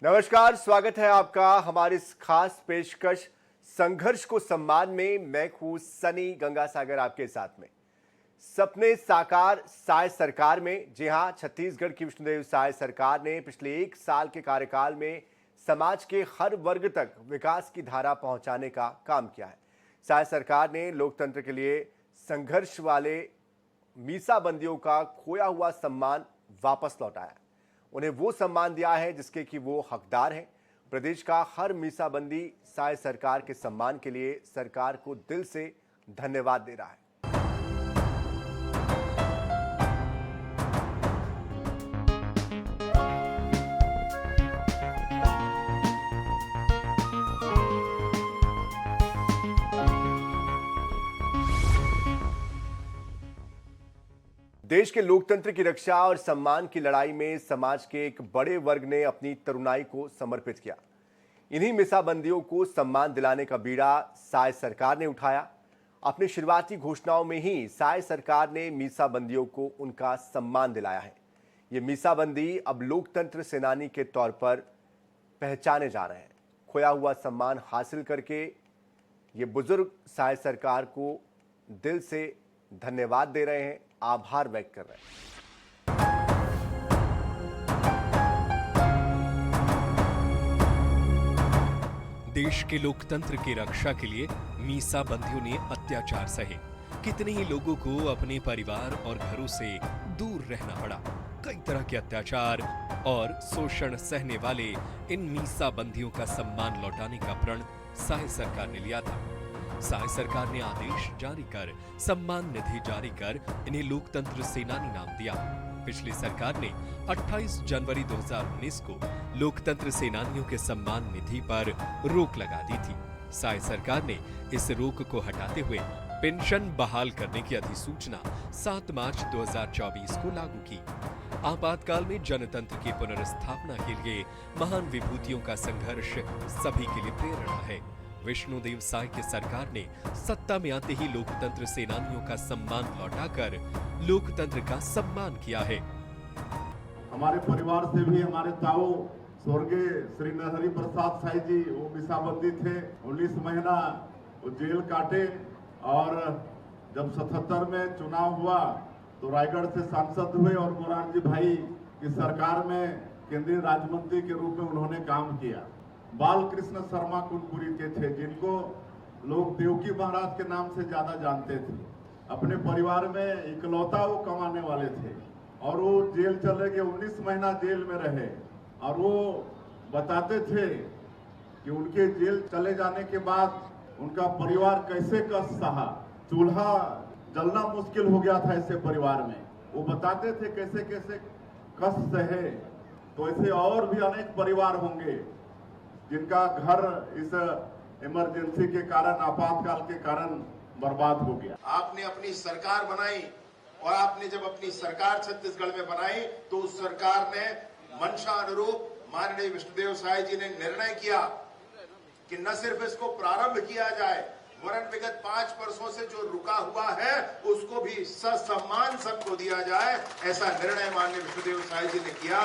नमस्कार, स्वागत है आपका हमारी इस खास पेशकश संघर्ष को सम्मान में। मैं हूं सनी गंगासागर आपके साथ में। सपने साकार साय सरकार में। जी हां, छत्तीसगढ़ की विष्णुदेव साय सरकार ने पिछले 1 साल के कार्यकाल में समाज के हर वर्ग तक विकास की धारा पहुंचाने का काम किया है। साय सरकार ने लोकतंत्र के लिए संघर्ष वाले मीसाबंदियों का खोया हुआ सम्मान वापस लौटाया। उन्हें वो सम्मान दिया है जिसके कि वो हकदार हैं। प्रदेश का हर मीसाबंदी साय सरकार के सम्मान के लिए सरकार को दिल से धन्यवाद दे रहा है। देश के लोकतंत्र की रक्षा और सम्मान की लड़ाई में समाज के एक बड़े वर्ग ने अपनी तरुणाई को समर्पित किया। इन्हीं मीसाबंदियों को सम्मान दिलाने का बीड़ा साय सरकार ने उठाया। अपनी शुरुआती घोषणाओं में ही साय सरकार ने मीसाबंदियों को उनका सम्मान दिलाया है। ये मीसाबंदी अब लोकतंत्र सेनानी के तौर पर पहचाने जा रहे हैं। खोया हुआ सम्मान हासिल करके ये बुजुर्ग साय सरकार को दिल से धन्यवाद दे रहे हैं, आभार व्यक्त कर रहे हैं। देश के लोकतंत्र की रक्षा के लिए मीसाबंदियों ने अत्याचार सहे। कितने ही लोगों को अपने परिवार और घरों से दूर रहना पड़ा। कई तरह के अत्याचार और शोषण सहने वाले इन मीसाबंदियों का सम्मान लौटाने का प्रण साय सरकार ने लिया था। साय सरकार ने आदेश जारी कर सम्मान निधि जारी कर इन्हें लोकतंत्र सेनानी नाम दिया। पिछली सरकार ने 28 जनवरी 2019 को लोकतंत्र सेनानियों के सम्मान निधि पर रोक लगा दी थी। साय सरकार ने इस रोक को हटाते हुए पेंशन बहाल करने की अधिसूचना 7 मार्च 2024 को लागू की। आपातकाल में जनतंत्र की पुनर्स्थापना के लिए महान विभूतियों का संघर्ष सभी के लिए प्रेरणा है। विष्णुदेव साय की सरकार ने सत्ता में आते ही लोकतंत्र सेनानियों का सम्मान लौटाकर लोकतंत्र का सम्मान किया है। हमारे परिवार से भी हमारे ताऊ स्वर्गीय श्री नरहरि प्रसाद साय जी वो मीसाबंदी थे। 19 महीना वो जेल काटे और जब 77 में चुनाव हुआ तो रायगढ़ से सांसद हुए और मोरारजी भाई की सरकार में केंद्रीय राज्य मंत्री के रूप में उन्होंने काम किया। बालकृष्ण शर्मा कुनपुरी के थे जिनको लोग देवकी महाराज के नाम से ज्यादा जानते थे। अपने परिवार में इकलौता वो कमाने वाले थे और वो जेल चले गए। 19 महीना जेल में रहे और वो बताते थे कि उनके जेल चले जाने के बाद उनका परिवार कैसे कष्ट सहा। चूल्हा जलना मुश्किल हो गया था ऐसे परिवार में। वो बताते थे कैसे कैसे कष्ट सहे। तो ऐसे और भी अनेक परिवार होंगे जिनका घर इस इमरजेंसी के कारण, आपातकाल के कारण बर्बाद हो गया। आपने अपनी सरकार बनाई और आपने जब अपनी सरकार छत्तीसगढ़ में बनाई तो उस सरकार ने मंशा अनुरूप माननीय विष्णुदेव साय जी ने निर्णय किया कि न सिर्फ इसको प्रारंभ किया जाए वरन विगत 5 वर्षों से जो रुका हुआ है उसको भी ससम्मान सबको दिया जाए। ऐसा निर्णय माननीय विष्णुदेव साय जी ने किया।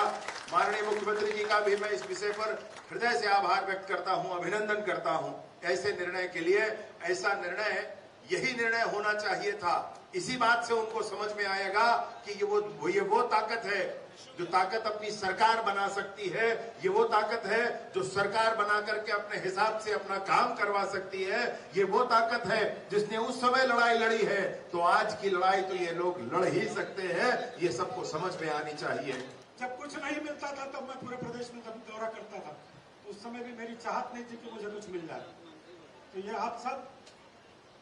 माननीय मुख्यमंत्री जी का भी मैं इस विषय पर हृदय से आभार व्यक्त करता हूं, अभिनंदन करता हूं। ऐसे निर्णय के लिए ऐसा निर्णय, यही निर्णय होना चाहिए था। इसी बात से उनको समझ में आएगा कि ये वो ताकत है जो ताकत अपनी सरकार बना सकती है। ये वो ताकत है जो सरकार बना करके अपने हिसाब से अपना काम करवा सकती है। ये वो ताकत है जिसने उस समय लड़ाई लड़ी है तो आज की लड़ाई तो ये लोग लड़ ही सकते हैं। ये सबको समझ में आनी चाहिए। जब कुछ नहीं मिलता था तब मैं पूरे प्रदेश में जब दौरा करता था तो उस समय भी मेरी चाहत नहीं थी कि मुझे कुछ मिल जाए। तो ये आप सब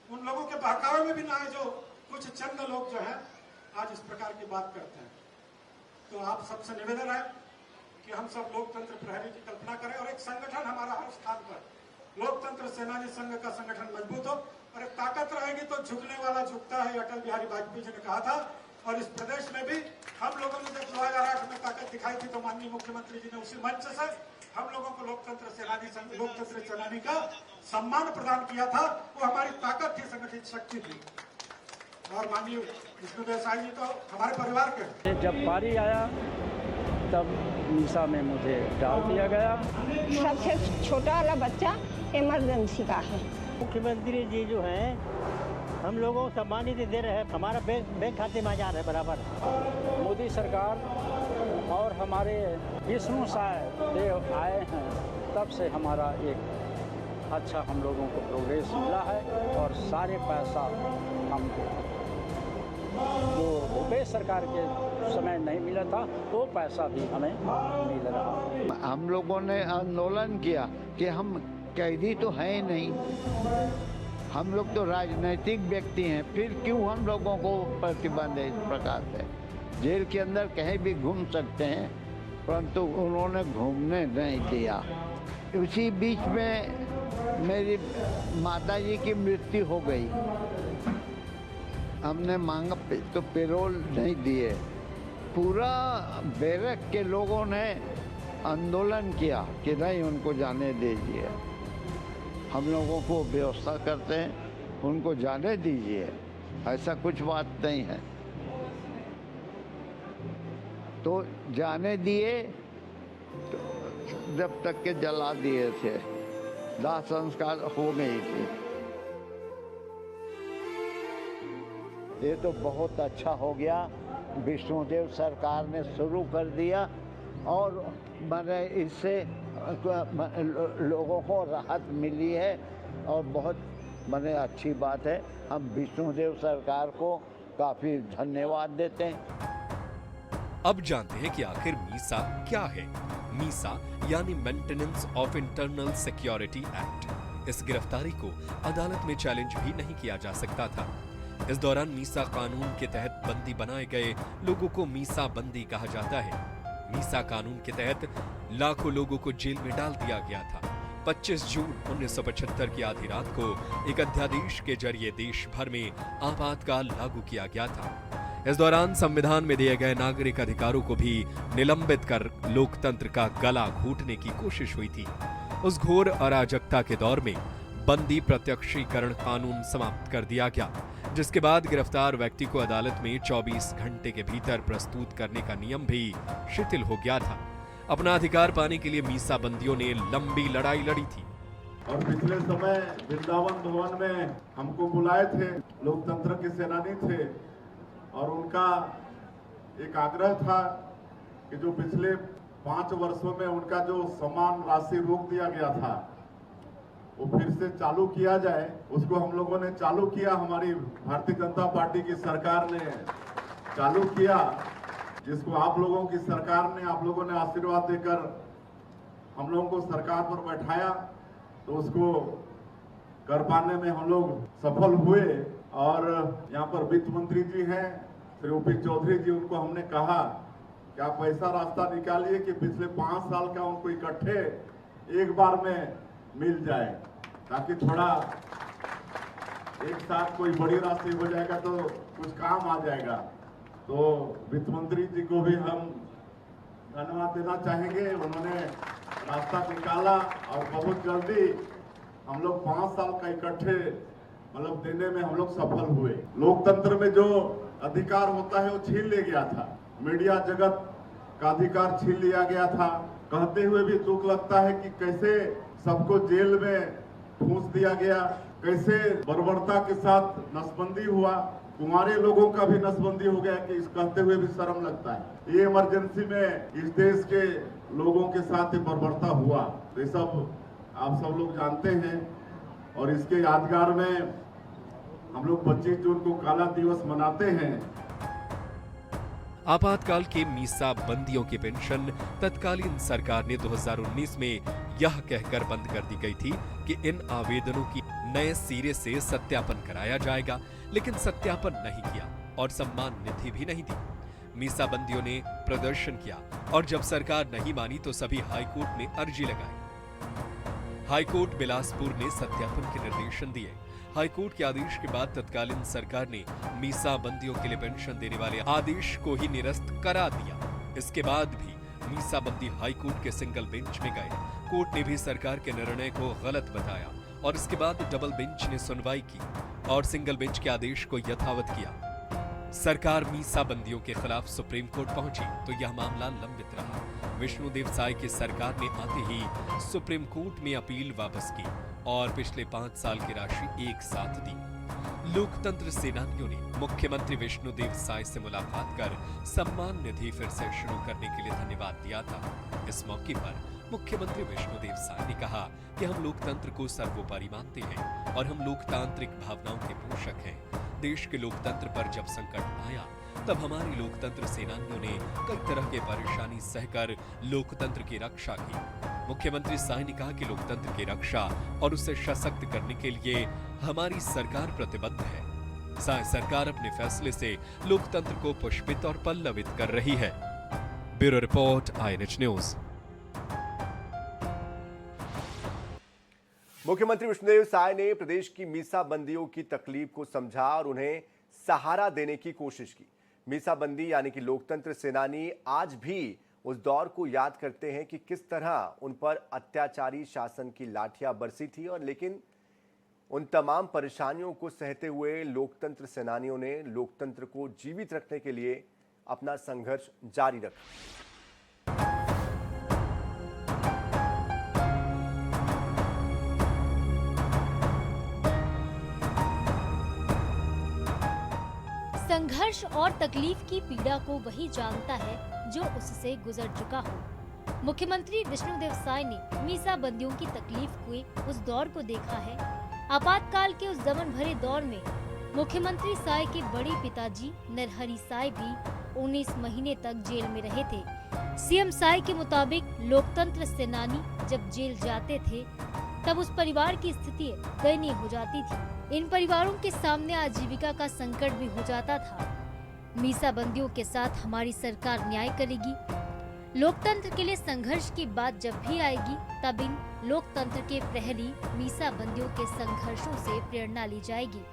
उन लोगों के बहकावे में भी ना है जो कुछ चंद लोग जो है आज इस प्रकार की बात करते हैं। तो आप सबसे निवेदन है कि हम सब लोकतंत्र प्रहरी की कल्पना करें और एक संगठन हमारा हर स्थान पर लोकतंत्र सेनानी संघ का संगठन मजबूत हो और एक ताकत रहेगी तो झुकने वाला झुकता है, अटल बिहारी वाजपेयी जी ने कहा था। और इस प्रदेश में भी हम लोगों ने जब 2008 में ताकत दिखाई थी तो माननीय मुख्यमंत्री जी ने उसी मंच से हम लोगों को लोकतंत्र सेनानी का सम्मान प्रदान किया था। वो हमारी ताकत थी, संगठित शक्ति थी। और माननीय विष्णुदेव साय जी तो हमारे परिवार के। जब पारी आया तब मीसा में मुझे डाल दिया गया। सबसे छोटा वाला बच्चा इमरजेंसी का है। मुख्यमंत्री जी जो हैं हम लोगों को सम्मानित दे रहे हैं, हमारा बैंक खाते में आ जा रहा है बराबर। मोदी सरकार और हमारे विष्णु देव आए हैं, तब से हमारा एक अच्छा हम लोगों को प्रोग्रेस मिला है और सारे पैसा हमको जो भूपेश सरकार के समय नहीं मिला था वो पैसा भी हमें मिल रहा। हम लोगों ने आंदोलन किया कि हम कैदी तो हैं नहीं, हम लोग तो राजनीतिक व्यक्ति हैं, फिर क्यों हम लोगों को प्रतिबंध है इस प्रकार से। जेल के अंदर कहीं भी घूम सकते हैं, परंतु उन्होंने घूमने नहीं दिया। उसी बीच में मेरी माता जी की मृत्यु हो गई। हमने मांगा तो पेरोल नहीं दिए। पूरा बैरक के लोगों ने आंदोलन किया कि नहीं उनको जाने दीजिए, हम लोगों को व्यवस्था करते हैं, उनको जाने दीजिए, ऐसा कुछ बात नहीं है। तो जाने दिए तो जब तक के जला दिए थे, दाह संस्कार हो गई थी। ये तो बहुत अच्छा हो गया, विष्णुदेव सरकार ने शुरू कर दिया और मैंने इससे लोगों को राहत मिली है और बहुत मैंने अच्छी बात है। हम विष्णुदेव सरकार को काफ़ी धन्यवाद देते हैं। अब जानते हैं कि आखिर मीसा क्या है। मीसा यानी maintenance of internal security act. इस गिरफ्तारी को अदालत में चैलेंज भी नहीं किया जा सकता था। इस दौरान मीसा कानून के तहत बंदी बनाए गए लोगों को मीसा बंदी कहा जाता है। मीसा कानून के तहत लाखों लोगों को जेल में डाल दिया गया था। 25 जून 1975 की आधी रात को एक अध्यादेश के जरिए देश भर में आपातकाल लागू किया गया था। इस दौरान संविधान में दिए गए नागरिक अधिकारों को भी निलंबित कर लोकतंत्र का गला घोटने की कोशिश हुई थी। उस घोर अराजकता के दौर में बंदी प्रत्यक्षीकरण कानून समाप्त कर दिया गया, जिसके बाद गिरफ्तार व्यक्ति को अदालत में 24 घंटे के भीतर प्रस्तुत करने का नियम भी शिथिल हो गया था। अपना अधिकार पाने के लिए मीसा बंदियों ने लंबी लड़ाई लड़ी थी। और पिछले समय वृंदावन भवन में हमको बुलाए थे, लोकतंत्र के सेनानी थे और उनका एक आग्रह था कि जो पिछले 5 वर्षों में उनका जो समान राशि रोक दिया गया था वो फिर से चालू किया जाए। उसको हम लोगों ने चालू किया, हमारी भारतीय जनता पार्टी की सरकार ने चालू किया, जिसको आप लोगों की सरकार ने, आप लोगों ने आशीर्वाद देकर हम लोगों को सरकार पर बैठाया, तो उसको कर पाने में हम लोग सफल हुए। और यहाँ पर वित्त मंत्री जी हैं श्री ओपी चौधरी जी, उनको हमने कहा कि आप ऐसा रास्ता निकालिए कि पिछले 5 साल का उनको इकट्ठे एक बार में मिल जाए, ताकि थोड़ा एक साथ कोई बड़ी राशि हो जाएगा तो कुछ काम आ जाएगा। तो वित्त मंत्री जी को भी हम धन्यवाद देना चाहेंगे, उन्होंने रास्ता निकाला और बहुत जल्दी हम लोग 5 साल का इकट्ठे मतलब देने में हम लोग सफल हुए। लोकतंत्र में जो अधिकार होता है वो छीन लिया गया था, मीडिया जगत का अधिकार छीन लिया गया था। कहते हुए भी दुख लगता है कि कैसे सबको जेल में ठूंस दिया गया, कैसे बर्बरता के साथ नसबंदी हुआ, कुमारे लोगों का भी नसबंदी हो गया कि इस कहते हुए भी शर्म लगता है। ये इमरजेंसी में इस देश के लोगों के साथ बर्बरता हुआ, तो ये सब आप सब लोग जानते हैं। और इसके यादगार में हम लोग 25 जून को काला दिवस मनाते हैं। आपातकाल के मीसा बंदियों की पेंशन तत्कालीन सरकार ने 2019 में यह कहकर बंद कर दी गई थी कि इन आवेदनों की नए सिरे से सत्यापन कराया जाएगा, लेकिन सत्यापन नहीं किया और सम्मान निधि भी नहीं दी। मीसा बंदियों ने प्रदर्शन किया और जब सरकार नहीं मानी तो सभी हाईकोर्ट में अर्जी लगाई। हाईकोर्ट बिलासपुर ने सत्यापन के निर्देशन दिए। हाईकोर्ट के आदेश के बाद तत्कालीन सरकार ने मीसा बंदियों के लिए पेंशन देने वाले आदेश को ही निरस्त करा दिया। इसके बाद भी मीसा बंदी हाईकोर्ट के सिंगल बेंच में गए। कोर्ट ने भी सरकार के निर्णय को गलत बताया और इसके बाद डबल बेंच ने सुनवाई की और सिंगल बेंच के आदेश को यथावत किया। सरकार मीसाबंदियों के खिलाफ सुप्रीम कोर्ट पहुंची तो यह मामला लंबित रहा। विष्णुदेव साय की सरकार ने आते ही सुप्रीम कोर्ट में अपील वापस की और पिछले 5 साल की राशि एक साथ दी। लोकतंत्र सेनानियों ने मुख्यमंत्री विष्णुदेव साय से मुलाकात कर सम्मान निधि फिर से शुरू करने के लिए धन्यवाद दिया था। इस मौके पर मुख्यमंत्री विष्णुदेव साय ने कहा कि हम लोकतंत्र को सर्वोपरि मानते हैं और हम लोकतांत्रिक भावनाओं के पोषक हैं। देश के लोकतंत्र पर जब संकट आया तब हमारे लोकतंत्र सेनानियों ने कई तरह के परेशानी सहकर लोकतंत्र की रक्षा की। मुख्यमंत्री साय ने कहा कि लोकतंत्र की रक्षा और उसे सशक्त करने के लिए हमारी सरकार प्रतिबद्ध है। साय सरकार अपने फैसले से लोकतंत्र को पुष्पित और पल्लवित कर रही है। Bureau report, INH news. मुख्यमंत्री विष्णुदेव साय ने प्रदेश की मीसाबंदियों की तकलीफ को समझा और उन्हें सहारा देने की कोशिश की। मीसाबंदी यानी कि लोकतंत्र सेनानी आज भी उस दौर को याद करते हैं कि किस तरह उन पर अत्याचारी शासन की लाठियां बरसी थी और लेकिन उन तमाम परेशानियों को सहते हुए लोकतंत्र सेनानियों ने लोकतंत्र को जीवित रखने के लिए अपना संघर्ष जारी रखा। संघर्ष और तकलीफ की पीड़ा को वही जानता है जो उससे गुजर चुका हो। मुख्यमंत्री विष्णुदेव साय ने मीसाबंदियों की तकलीफ के उस दौर को देखा है। आपातकाल के उस दमन भरे दौर में मुख्यमंत्री साय के बड़े पिताजी नरहरि साय भी 19 महीने तक जेल में रहे थे। सीएम साय के मुताबिक लोकतंत्र सेनानी जब जेल जाते थे तब उस परिवार की स्थिति दयनीय हो जाती थी। इन परिवारों के सामने आजीविका का संकट भी हो जाता था। मीसाबंदियों के साथ हमारी सरकार न्याय करेगी। लोकतंत्र के लिए संघर्ष की बात जब भी आएगी तब इन लोकतंत्र के प्रहरी मीसाबंदियों के संघर्षों से प्रेरणा ली जाएगी।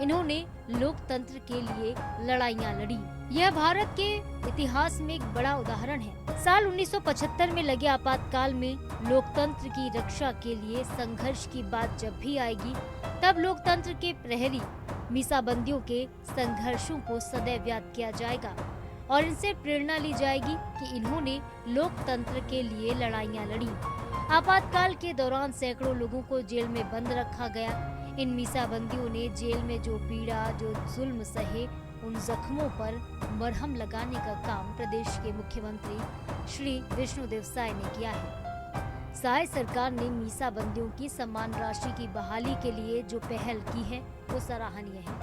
इन्होंने लोकतंत्र के लिए लड़ाइयाँ लड़ी। यह भारत के इतिहास में एक बड़ा उदाहरण है। साल 1975 में लगे आपातकाल में लोकतंत्र की रक्षा के लिए संघर्ष की बात जब भी आएगी तब लोकतंत्र के प्रहरी मीसाबंदियों के संघर्षों को सदैव याद किया जाएगा और इनसे प्रेरणा ली जाएगी कि इन्होंने लोकतंत्र के लिए लड़ाइयाँ लड़ी। आपातकाल के दौरान सैकड़ों लोगों को जेल में बंद रखा गया। इन मीसाबंदियों ने जेल में जो पीड़ा, जो जुल्म सहे, उन जख्मों पर मरहम लगाने का काम प्रदेश के मुख्यमंत्री श्री विष्णुदेव साय ने किया है। साय सरकार ने मीसाबंदियों की सम्मान राशि की बहाली के लिए जो पहल की है वो सराहनीय है।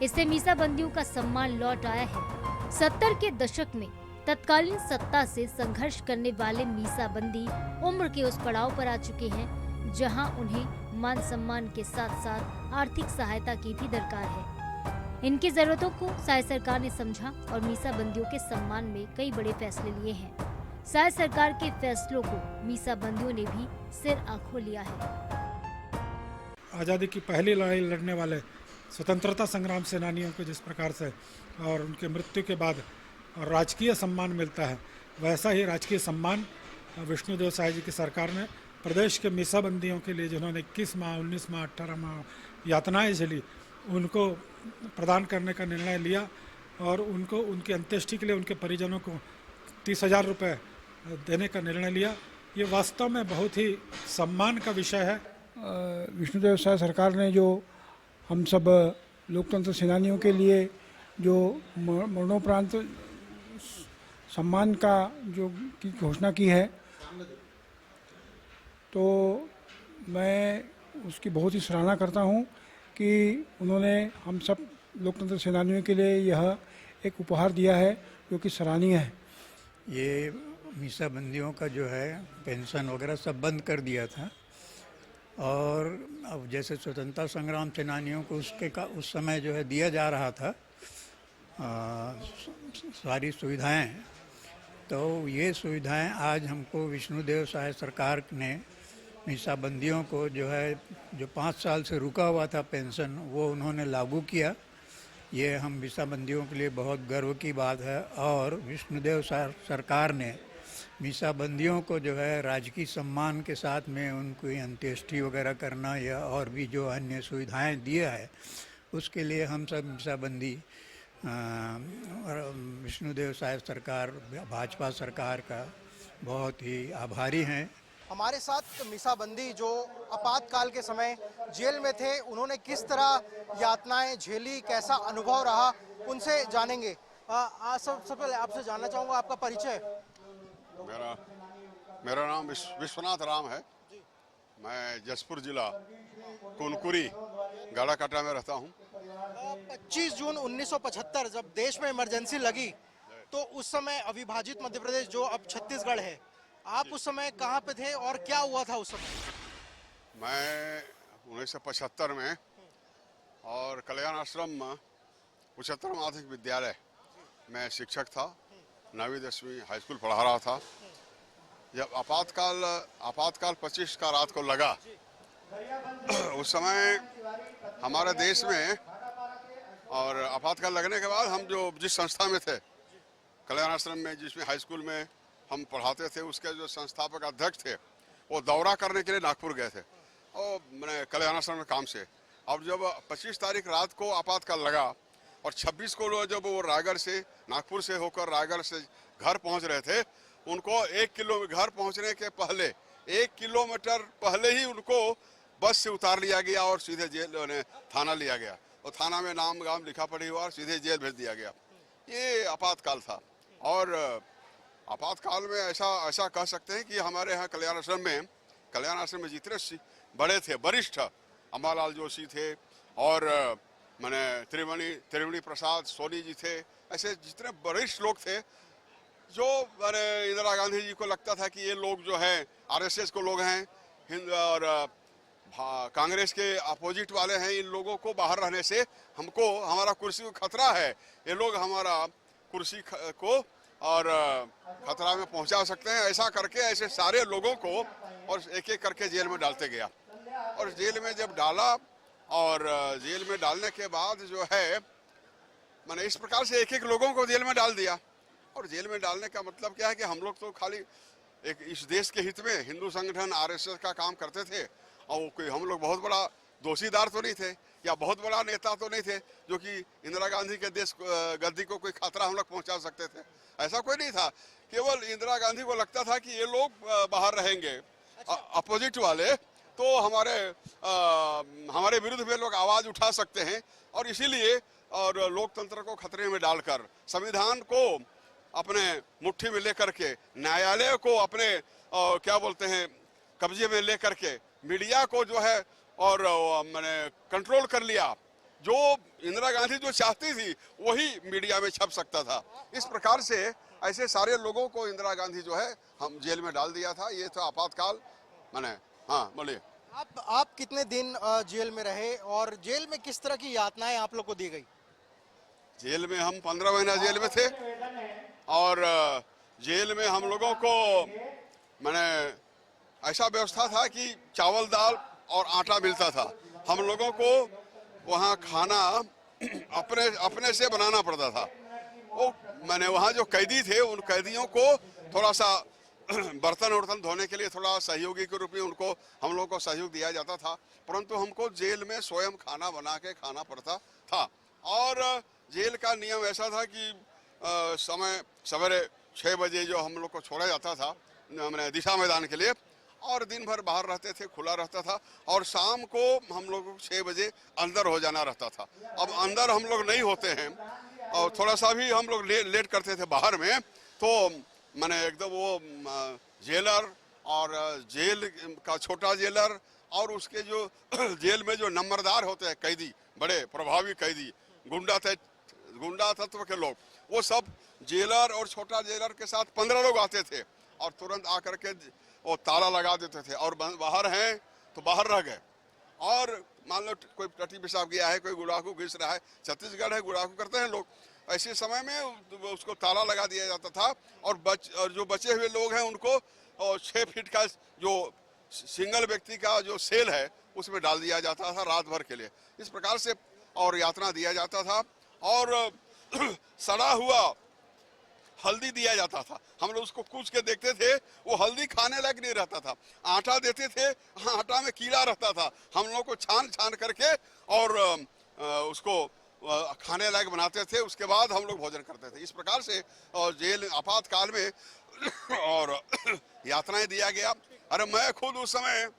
इससे मीसाबंदियों का सम्मान लौट आया है। 70 के दशक में तत्कालीन सत्ता से संघर्ष करने वाले मीसाबंदी उम्र के उस पड़ाव पर आ चुके हैं जहां उन्हें मान सम्मान के साथ साथ आर्थिक सहायता की भी दरकार है। इनकी जरूरतों को साय सरकार ने समझा और मीसाबंदियों के सम्मान में कई बड़े फैसले लिए हैं। साय सरकार के फैसलों को मीसाबंदियों ने भी सिर आंखों लिया है। आज़ादी की पहली लड़ाई लड़ने वाले स्वतंत्रता संग्राम सेनानियों को जिस प्रकार से और उनके मृत्यु के बाद राजकीय सम्मान मिलता है, वैसा ही राजकीय सम्मान विष्णुदेव साय जी की सरकार ने प्रदेश के मीसाबंदियों के लिए जिन्होंने 21 माह, 19 माह, 18 माह यातनाएं झेली, उनको प्रदान करने का निर्णय लिया और उनको उनकी अंत्येष्टि के लिए उनके परिजनों को 30,000 रुपये देने का निर्णय लिया। ये वास्तव में बहुत ही सम्मान का विषय है। विष्णुदेव साय सरकार ने जो हम सब लोकतंत्र सेनानियों के लिए जो मरणोपरांत सम्मान का जो की घोषणा की है, तो मैं उसकी बहुत ही सराहना करता हूँ कि उन्होंने हम सब लोकतंत्र सेनानियों के लिए यह एक उपहार दिया है जो कि सराहनीय है। ये मीसाबंदियों का जो है पेंशन वगैरह सब बंद कर दिया था और अब जैसे स्वतंत्रता संग्राम सेनानियों को उस समय जो है दिया जा रहा था सारी सुविधाएं, तो ये सुविधाएं आज हमको विष्णुदेव साय सरकार ने मीसाबंदियों को जो है जो 5 साल से रुका हुआ था पेंशन, वो उन्होंने लागू किया। ये हम मीसाबंदियों के लिए बहुत गर्व की बात है और विष्णुदेव सरकार ने मीसाबंदियों को जो है राजकीय सम्मान के साथ में उनको अंत्येष्टि वगैरह करना या और भी जो अन्य सुविधाएं दिया है, उसके लिए हम सब मीसाबंदी विष्णुदेव साय सरकार, भाजपा सरकार का बहुत ही आभारी हैं। हमारे साथ मीसाबंदी जो आपातकाल के समय जेल में थे, उन्होंने किस तरह यातनाएं झेली, कैसा अनुभव रहा, उनसे जानेंगे। सबसे पहले आपसे जानना चाहूँगा आपका परिचय। मेरा नाम विश्वनाथ राम है। मैं जसपुर जिला कुनकुरी गाड़ाकाटा में रहता हूँ। 25 जून 1975 जब देश में इमरजेंसी लगी तो उस समय अविभाजित मध्य प्रदेश जो अब छत्तीसगढ़ है, आप उस समय कहाँ पे थे और क्या हुआ था उस समय? मैं 1975 में और कल्याण आश्रम उच्चतर माध्यमिक विद्यालय में शिक्षक था। 9वीं 10वीं हाई स्कूल पढ़ा रहा था। जब आपातकाल 25 का रात को लगा, उस समय हमारे देश में और आपातकाल लगने के बाद हम जो जिस संस्था में थे, कल्याण आश्रम में, जिसमें हाई स्कूल में हम पढ़ाते थे, उसके जो संस्थापक अध्यक्ष थे वो दौरा करने के लिए नागपुर गए थे और मैंने कल्याण आश्रम में काम से। अब जब 25 तारीख रात को आपातकाल लगा और 26 को जब वो रायगढ़ से, नागपुर से होकर रायगढ़ से घर पहुंच रहे थे, उनको घर पहुंचने के पहले 1 किलोमीटर पहले ही उनको बस से उतार लिया गया और सीधे जेल थाना लिया गया और थाना में नाम गाम लिखा पड़ी हुआ और सीधे जेल भेज दिया गया। ये आपातकाल था। और आपातकाल में ऐसा कह सकते हैं कि हमारे यहाँ कल्याण आश्रम में जितने बड़े थे, वरिष्ठ, अम्बालाल जोशी थे और मैंने त्रिवेणी प्रसाद सोनी जी थे, ऐसे जितने वरिष्ठ लोग थे जो इंदिरा गांधी जी को लगता था कि ये लोग जो है आरएसएस को लोग हैं, और कांग्रेस के अपोजिट वाले हैं, इन लोगों को बाहर रहने से हमको हमारा कुर्सी को खतरा है, ये लोग हमारा कुर्सी को और खतरा में पहुंचा सकते हैं। ऐसा करके ऐसे सारे लोगों को और एक एक करके जेल में डालते गया। और जेल में जब डाला और जेल में डालने के बाद जो है मैंने इस प्रकार से एक एक लोगों को जेल में डाल दिया। और जेल में डालने का मतलब क्या है कि हम लोग तो खाली एक इस देश के हित में हिंदू संगठन आरएसएस का काम करते थे और कोई हम लोग बहुत बड़ा दोषीदार तो नहीं थे या बहुत बड़ा नेता तो नहीं थे जो कि इंदिरा गांधी के देश गद्दी को कोई खतरा हम लोग पहुंचा सकते थे। ऐसा कोई नहीं था। केवल इंदिरा गांधी को लगता था कि ये लोग बाहर रहेंगे, अपोजिट वाले, तो हमारे विरुद्ध में लोग आवाज उठा सकते हैं और इसीलिए और लोकतंत्र को खतरे में डालकर, संविधान को अपने मुट्ठी में लेकर के, न्यायालय को अपने क्या बोलते हैं कब्जे में लेकर के, मीडिया को जो है और मैंने कंट्रोल कर लिया। जो इंदिरा गांधी जो चाहती थी वही मीडिया में छप सकता था। इस प्रकार से ऐसे सारे लोगों को इंदिरा गांधी जो है हम जेल में डाल दिया था। ये था आपातकाल। मैंने हाँ बोलिए। आप कितने दिन जेल में रहे और जेल में किस तरह की यातनाएं आप लोग को दी गई? जेल में हम 15 महीना जेल में थे और जेल में हम लोगों को मैंने ऐसा व्यवस्था था कि चावल दाल और आटा मिलता था। हम लोगों को वहाँ खाना अपने से बनाना पड़ता था। वो मैंने वहाँ जो कैदी थे उन कैदियों को थोड़ा सा बर्तन धोने के लिए थोड़ा सहयोगी के रूप में उनको हम लोगों को सहयोग दिया जाता था, परंतु हमको जेल में स्वयं खाना बना के खाना पड़ता था। और जेल का नियम ऐसा था कि समय सवेरे 6 बजे जो हम लोग को छोड़ा जाता था मैंने दिशा मैदान के लिए, और दिन भर बाहर रहते थे, खुला रहता था, और शाम को हम लोग को 6 बजे अंदर हो जाना रहता था। अब अंदर हम लोग नहीं होते हैं और थोड़ा सा भी हम लोग लेट करते थे बाहर में, तो मैंने एकदम वो जेलर और जेल का छोटा जेलर और उसके जो जेल में जो नंबरदार होते हैं कैदी, बड़े प्रभावी कैदी, गुंडा तत्व के लोग, वो सब जेलर और छोटा जेलर के साथ 15 लोग आते थे और तुरंत आकर के वो ताला लगा देते थे और बाहर हैं तो बाहर रह गए। और मान लो कोई टट्टी पेशाब गया है, कोई गुड़ाखू घिस रहा है, छत्तीसगढ़ है गुड़ाखू करते हैं लोग, ऐसे समय में उसको ताला लगा दिया जाता था और जो बचे हुए लोग हैं उनको 6 फीट का जो सिंगल व्यक्ति का जो सेल है उसमें डाल दिया जाता था रात भर के लिए। इस प्रकार से और यातना दिया जाता था और सड़ा हुआ हल्दी दिया जाता था। हम लोग उसको कूच के देखते थे, वो हल्दी खाने लायक नहीं रहता था। आटा देते थे, आटा में कीड़ा रहता था। हम लोग को छान करके और उसको खाने लायक बनाते थे, उसके बाद हम लोग भोजन करते थे। इस प्रकार से जेल आपातकाल में और यातनाएं दिया गया। अरे मैं खुद उस समय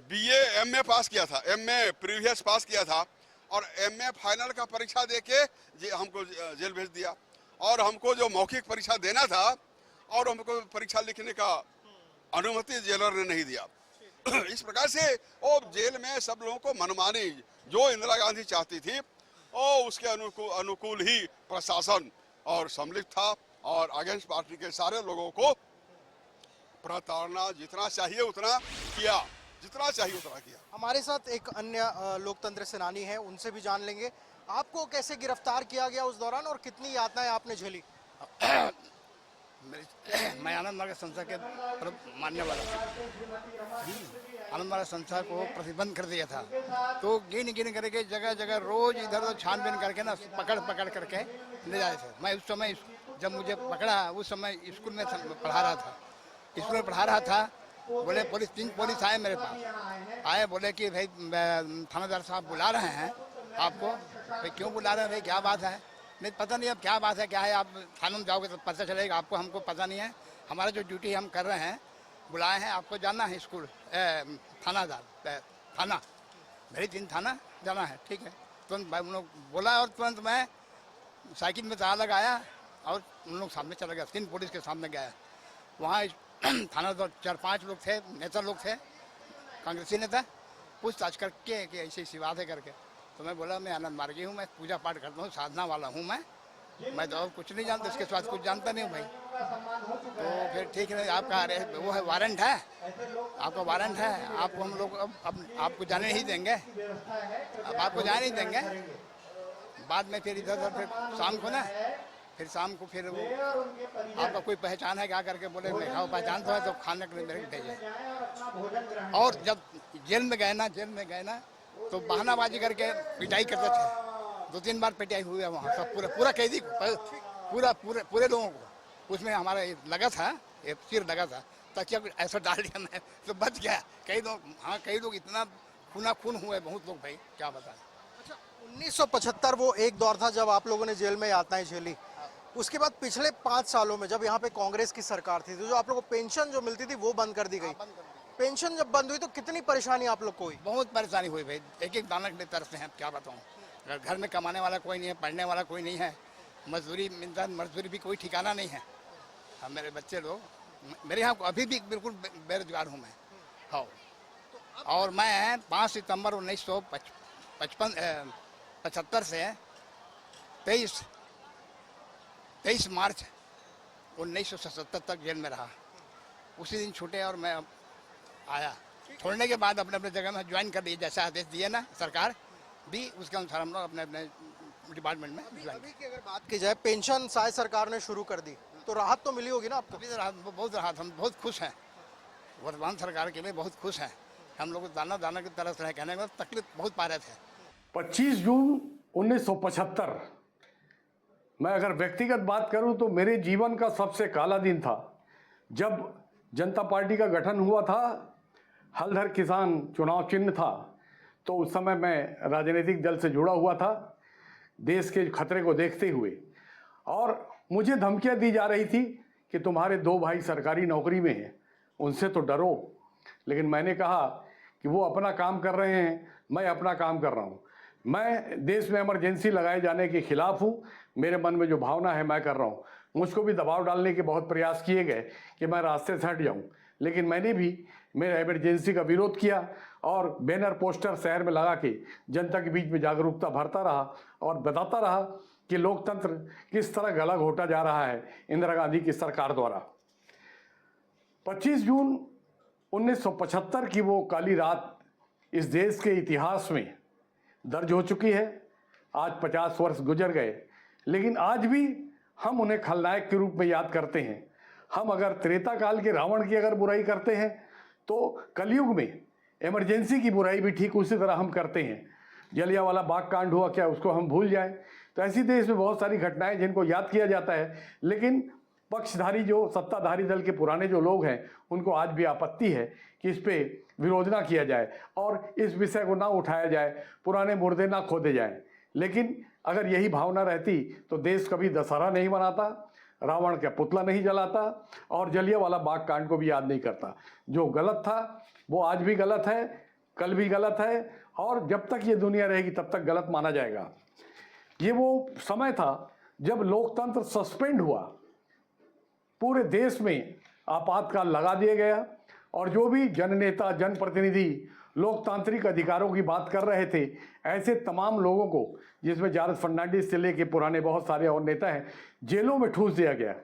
बीए एमए पास किया था, एमए प्रीवियस पास किया था और एमए फाइनल का परीक्षा देके हमको जेल भेज दिया और हमको जो मौखिक परीक्षा देना था और हमको परीक्षा लिखने का अनुमति जेलर ने नहीं दिया। इस प्रकार से वो जेल में सब लोगों को मनमानी जो इंदिरा गांधी चाहती थी वो उसके अनुकूल ही प्रशासन और सम्मिलित था और अगेंस्ट पार्टी के सारे लोगों को प्रताड़ना जितना चाहिए उतना किया, जितना चाहिए उतना किया। हमारे साथ एक अन्य लोकतंत्र सेनानी है, उनसे भी जान लेंगे आपको कैसे गिरफ्तार किया गया उस दौरान और कितनी यातनाएं आपने झेली। मैं आनंद मार्ग संस्था के मानने वाला था। आनंद मार्ग संस्था को प्रतिबंध कर दिया था, तो गिन गिन करके जगह जगह रोज इधर उधर छानबीन करके ना पकड़ करके ले जाते थे। मैं उस समय जब मुझे पकड़ा उस समय स्कूल में पढ़ा रहा था। बोले तीन पुलिस आए मेरे पास, आए बोले कि भाई थानादार साहब बुला रहे हैं आपको। भाई क्यों बुला रहे हैं भाई, क्या बात है? नहीं पता नहीं अब क्या बात है, क्या है, आप थाना में जाओगे तो पता चलेगा आपको, हमको पता नहीं है। हमारा जो ड्यूटी हम कर रहे हैं, बुलाए हैं आपको, जाना है स्कूल थाना मेरी 3 थाना जाना है, ठीक है। तुरंत उन लोग बोला और तुरंत मैं साइकिल में ताला लगाया और उन लोग सामने चला गया। 3 पुलिस के सामने गया। वहाँ थाना 4-5 लोग थे, नेता लोग थे, कांग्रेसी नेता। पूछताछ करके कि ऐसी बात है करके, तो मैं बोला मैं आनंद मार्गी हूँ, मैं पूजा पाठ करता हूँ, साधना वाला हूँ मैं तो और कुछ नहीं जानता, इसके साथ कुछ जानता नहीं हूँ भाई। तो फिर ठीक है, आपका वो है वारंट है, आपका वारंट है, आपको हम लोग अब आपको जाने नहीं देंगे, अब आपको जाने नहीं देंगे। बाद में फिर इधर फिर शाम को फिर वो आपका कोई पहचान है क्या करके बोले मैं हाँ पहचान तो है, तो खाने के लिए मेरे को भेजे। और जब जेल में गए ना तो बहानाबाजी करके पिटाई करते थे। 2-3 बार पिटाई हुई है वहाँ, सब पूरा कैदी पूरे लोगों को। उसमें हमारा लगा था, एक सिर लगा था, तकिया ऐसा डाल दिया मैं तो बच गया। कई लोग इतना खून हुए, बहुत लोग भाई क्या बताएं। अच्छा, 1975 वो एक दौर था जब आप लोगों ने जेल में यातनाएं झेली। उसके बाद पिछले 5 सालों में जब यहाँ पे कांग्रेस की सरकार थी तो जो आप लोगों को पेंशन जो मिलती थी वो बंद कर दी गई। पेंशन जब बंद हुई तो कितनी परेशानी आप लोग को हुई? बहुत परेशानी हुई भाई, एक दाना के लिए तरसते हैं, क्या बताऊँ। घर में कमाने वाला कोई नहीं है, पढ़ने वाला कोई नहीं है, मजदूरी भी कोई ठिकाना नहीं है। हम मेरे बच्चे लोग, मेरे यहाँ अभी भी बिल्कुल बेरोजगार हूँ मैं। हाँ, और मैं 5 सितंबर 1975 से 23 मार्च 1977 तक जेल में रहा। उसी दिन छूटे और मैं आया। छोड़ने के बाद अपने जगह में ज्वाइन कर लिए, जैसा आदेश दिए ना सरकार दी, उसके अनुसार हम लोग अपने डिपार्टमेंट में ज्वाइन। अभी की अगर बात की जाए, पेंशन शायद सरकार ने शुरू कर दी तो राहत तो मिली होगी ना आपको? अभी तो बहुत राहत, हम बहुत खुश हैं, वर्तमान सरकार के लिए बहुत खुश हैं। हम लोग दाना की तरह से कहने में तकलीफ बहुत पा रहे थे। 25 जून 1975 मैं अगर व्यक्तिगत बात करूं तो मेरे जीवन का सबसे काला दिन था। जब जनता पार्टी का गठन हुआ था, हलधर किसान चुनाव चिन्ह था, तो उस समय मैं राजनीतिक दल से जुड़ा हुआ था, देश के खतरे को देखते हुए। और मुझे धमकियां दी जा रही थी कि तुम्हारे 2 भाई सरकारी नौकरी में हैं, उनसे तो डरो। लेकिन मैंने कहा कि वो अपना काम कर रहे हैं, मैं अपना काम कर रहा हूँ। मैं देश में इमरजेंसी लगाए जाने के खिलाफ हूँ। मेरे मन में जो भावना है मैं कर रहा हूँ। मुझको भी दबाव डालने के बहुत प्रयास किए गए कि मैं रास्ते से हट जाऊँ, लेकिन मैंने भी मेरा इमरजेंसी का विरोध किया और बैनर पोस्टर शहर में लगा के जनता के बीच में जागरूकता भरता रहा और बताता रहा कि लोकतंत्र किस तरह गला घोटा जा रहा है इंदिरा गांधी की सरकार द्वारा। 25 जून 1975 की वो काली रात इस देश के इतिहास में दर्ज हो चुकी है। आज 50 वर्ष गुजर गए, लेकिन आज भी हम उन्हें खलनायक के रूप में याद करते हैं। हम अगर त्रेता काल के रावण की अगर बुराई करते हैं तो कलयुग में इमरजेंसी की बुराई भी ठीक उसी तरह हम करते हैं। जलियांवाला बाग कांड हुआ, क्या उसको हम भूल जाएं? तो ऐसी देश में बहुत सारी घटनाएं जिनको याद किया जाता है, लेकिन पक्षधारी जो सत्ताधारी दल के पुराने जो लोग हैं उनको आज भी आपत्ति है कि इस पे विरोध ना किया जाए और इस विषय को ना उठाया जाए, पुराने मुर्दे ना खोदे जाएं। लेकिन अगर यही भावना रहती तो देश कभी दशहरा नहीं मनाता, रावण का पुतला नहीं जलाता और जलियांवाला बाग कांड को भी याद नहीं करता। जो गलत था वो आज भी गलत है, कल भी गलत है और जब तक ये दुनिया रहेगी तब तक गलत माना जाएगा। ये वो समय था जब लोकतंत्र सस्पेंड हुआ, पूरे देश में आपातकाल लगा दिया गया और जो भी जननेता, जनप्रतिनिधि लोकतांत्रिक अधिकारों की बात कर रहे थे, ऐसे तमाम लोगों को, जिसमें जॉर्ज फर्नांडिस से लेके पुराने बहुत सारे और नेता हैं, जेलों में ठूस दिया गया।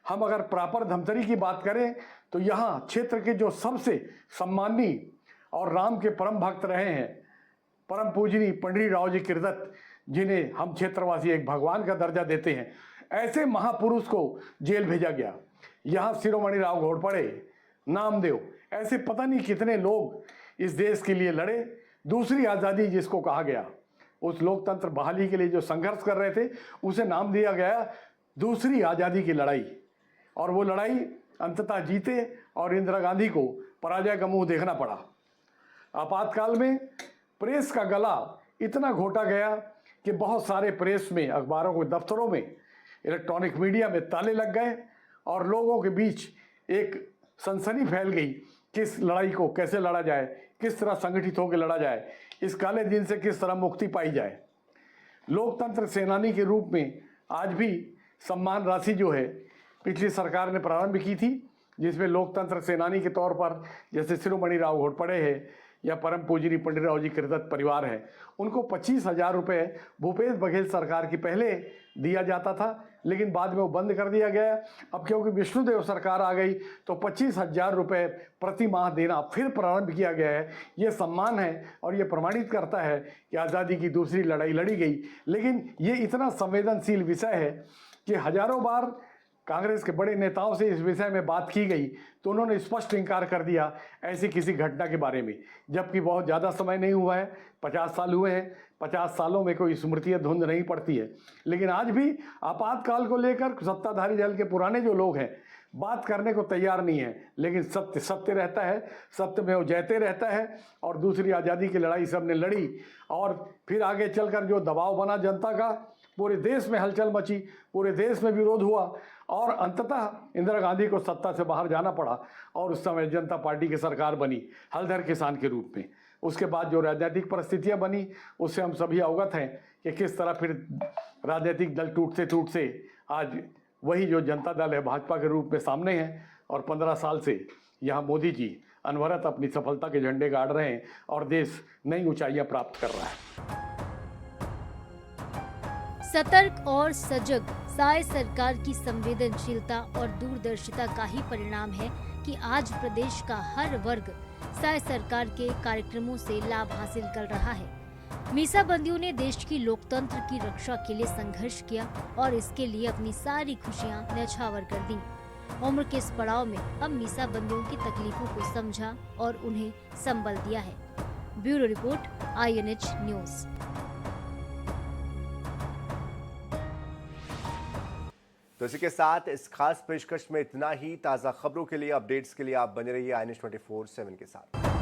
हम अगर प्रॉपर धमतरी की बात करें तो यहाँ क्षेत्र के जो सबसे सम्मानीय और राम के परम भक्त रहे हैं, परम पूजनीय पंडित राव जी किरदत्त, जिन्हें हम क्षेत्रवासी एक भगवान का दर्जा देते हैं, ऐसे महापुरुष को जेल भेजा गया। यहाँ शिरोमणि राव घोरपड़े, नामदेव, ऐसे पता नहीं कितने लोग इस देश के लिए लड़े। दूसरी आज़ादी जिसको कहा गया, उस लोकतंत्र बहाली के लिए जो संघर्ष कर रहे थे, उसे नाम दिया गया दूसरी आज़ादी की लड़ाई। और वो लड़ाई अंततः जीते और इंदिरा गांधी को पराजय का मुंह देखना पड़ा। आपातकाल में प्रेस का गला इतना घोटा गया कि बहुत सारे प्रेस में, अखबारों के दफ्तरों में, इलेक्ट्रॉनिक मीडिया में ताले लग गए और लोगों के बीच एक सनसनी फैल गई कि इस लड़ाई को कैसे लड़ा जाए, किस तरह संगठित होकर लड़ा जाए, इस काले दिन से किस तरह मुक्ति पाई जाए। लोकतंत्र सेनानी के रूप में आज भी सम्मान राशि जो है पिछली सरकार ने प्रारंभ की थी, जिसमें लोकतंत्र सेनानी के तौर पर जैसे शिरोमणि राव घोरपड़े है या परम पूजनीय पंडित राव जी किरदत्त परिवार है, उनको 25,000 रुपये भूपेश बघेल सरकार की पहले दिया जाता था, लेकिन बाद में वो बंद कर दिया गया। अब क्योंकि विष्णुदेव सरकार आ गई तो 25,000 रुपये प्रति माह देना फिर प्रारंभ किया गया है। ये सम्मान है और ये प्रमाणित करता है कि आज़ादी की दूसरी लड़ाई लड़ी गई। लेकिन ये इतना संवेदनशील विषय है कि हजारों बार कांग्रेस के बड़े नेताओं से इस विषय में बात की गई तो उन्होंने स्पष्ट इनकार कर दिया ऐसी किसी घटना के बारे में, जबकि बहुत ज़्यादा समय नहीं हुआ है, 50 साल हुए हैं। 50 सालों में कोई स्मृति धुंध नहीं पड़ती है। लेकिन आज भी आपातकाल को लेकर सत्ताधारी दल के पुराने जो लोग हैं बात करने को तैयार नहीं है, लेकिन सत्य सत्य रहता है, सत्य में वो जयते रहता है। और दूसरी आज़ादी की लड़ाई सबने लड़ी और फिर आगे चलकर जो दबाव बना जनता का, पूरे देश में हलचल मची, पूरे देश में विरोध हुआ और अंततः इंदिरा गांधी को सत्ता से बाहर जाना पड़ा और उस समय जनता पार्टी की सरकार बनी हलधर किसान के रूप में। उसके बाद जो राजनीतिक परिस्थितियां बनी उससे हम सभी अवगत हैं कि किस तरह फिर राजनीतिक दल टूटते आज वही जो जनता दल है भाजपा के रूप में सामने है और 15 साल से यहाँ मोदी जी अनवरत अपनी सफलता के झंडे गाड़ रहे हैं और देश नई ऊंचाइयां प्राप्त कर रहा है। सतर्क और सजग साय सरकार की संवेदनशीलता और दूरदर्शिता का ही परिणाम है कि आज प्रदेश का हर वर्ग साय सरकार के कार्यक्रमों से लाभ हासिल कर रहा है। मीसाबंदियों ने देश की लोकतंत्र की रक्षा के लिए संघर्ष किया और इसके लिए अपनी सारी खुशियां न्यौछावर कर दी। उम्र के इस पड़ाव में अब मीसाबंदियों की तकलीफों को समझा और उन्हें संबल दिया है। Bureau report, INH news. तो इसी के साथ इस खास पेशकश में इतना ही। ताज़ा खबरों के लिए, अपडेट्स के लिए आप बने रहिए INH 24/7 के साथ।